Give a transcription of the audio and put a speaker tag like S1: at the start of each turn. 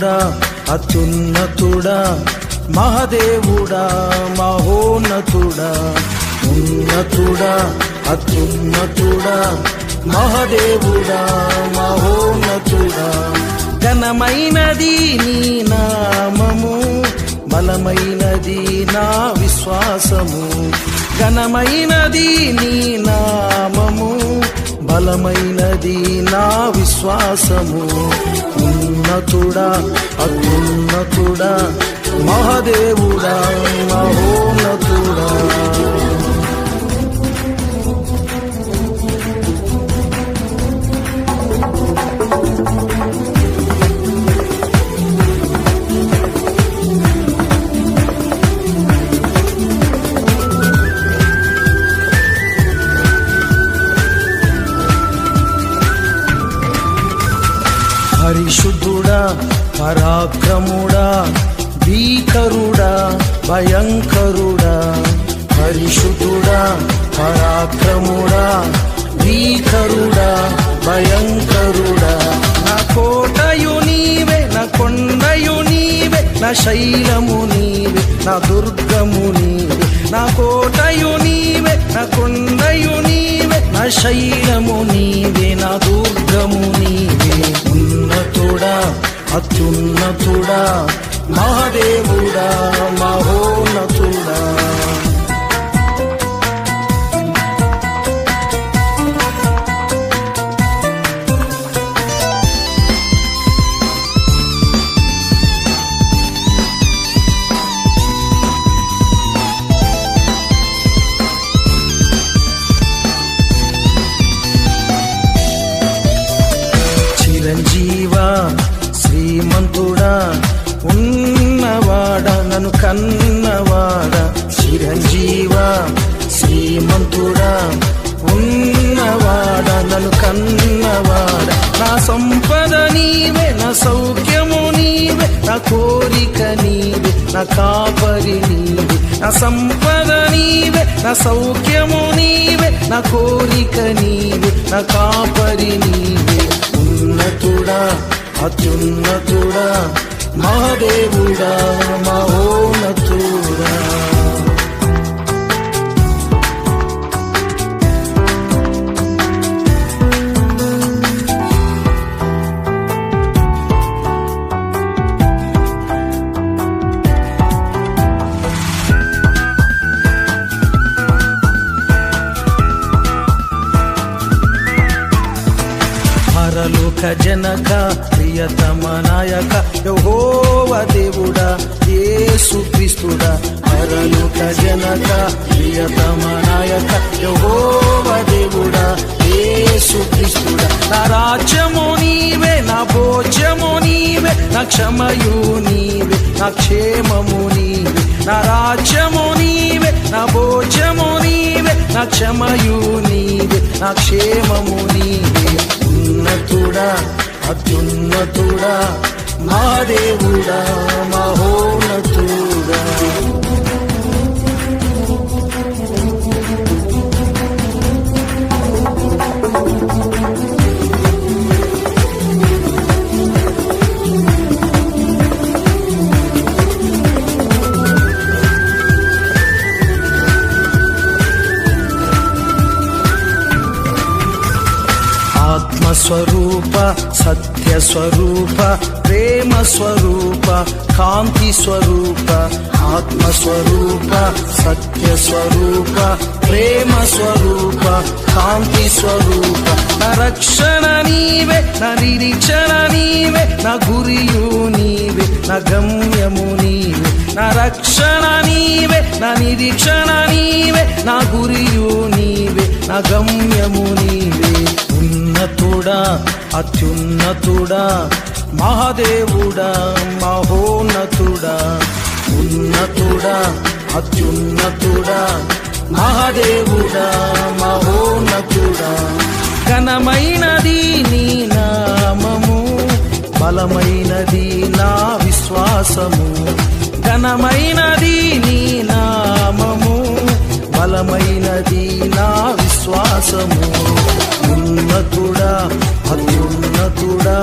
S1: ఉన్నతుడా అత్యున్నతుడా మహదేవుడా మహోన్నతుడా ఉన్నతుడా అత్యున్నతుడా మహదేవుడా మహోన్నతుడా ఘనమైనది నీ నామము బలమైనది నా విశ్వాసము ఘనమైనది నీ నామము బలమైనది నా విశ్వాసము ఉన్నతుడా అత్యున్నతుడా మహదేవుడా మహోన్నతుడా పరిశుద్ధుడా పరాక్రముడా భీకరుడా భయంకరుడా పరిశుద్ధుడా పరాక్రముడా భీకరుడా భయంకరుడా నా కోటయు నీవే నా కొండయు నీవే నా శైలము నీవే నా దుర్గము నీవే నా కోటయు నీవే నా కొండయు నీవే నా శైలము నీవే నా దుర్గము నీవే ఉన్నతుడా అత్యున్నతుడా మహదేవుడా మహోన్నతుడా చిరంజీవా శ్రీమంతుడా ఉన్నవాడా నన్ను కన్నవాడా చిరంజీవా శ్రీమంతుడా ఉన్నవాడా నన్ను కన్నవాడా నా సంపద నీవే నా సౌఖ్యము నీవే నా కోరిక నీవే నా కాపరి నీవే నా సంపద నీవే నా సౌఖ్యము నీవే నా కోరిక నీవే నా కాపరి నీవే ఉన్నతుడా అత్యున్నతుడా మహదేవుడా మహోన్నతుడా పరలోక జనక ప్రియతమ నాయక యెహోవా దేవుడా యేసు క్రీస్తుడా పరలోక జనక ప్రియతమ నాయక యెహోవా దేవుడా యేసు క్రీస్తుడా నా రాజ్యము నీవే నా భోజ్యము నీవే నా క్షమయు నీవే నా క్షేమము నీవే నా రాజ్యము నీవే నా భోజ్యము నీవే నా క్షమయు నీవే నా క్షేమము నీవే ఉన్నతుడా అత్యున్నతుడా మహదేవుడా మహోన్నతుడా ఆత్మస్వరూప సత్యస్వరూప ప్రేమ స్వరూప కాంతి స్వరూప ఆత్మస్వరూప సత్యస్వరూప ప్రేమ స్వరూప కాంతి స్వరూప నా రక్షణ నీవే నా నిరీక్షణ నీవే నా గురియు నీవే నా గమ్యము నీవే నా రక్షణ నీవే నా నిరీక్షణ నీవే నా గురియు నీవే నా గమ్యము నీవే ఉన్నతుడా అత్యున్నతుడా మహదేవుడా మహోన్నతుడా ఉన్నతుడా అత్యున్నతుడా మహదేవుడా మహోన్నతుడా ఘనమైనది నీ నామము బలమైనది నా విశ్వాసము ఘనమైనది నీ నామము బలమైనది నా విశ్వాసము ఉన్నతుడా అత్యున్నతుడా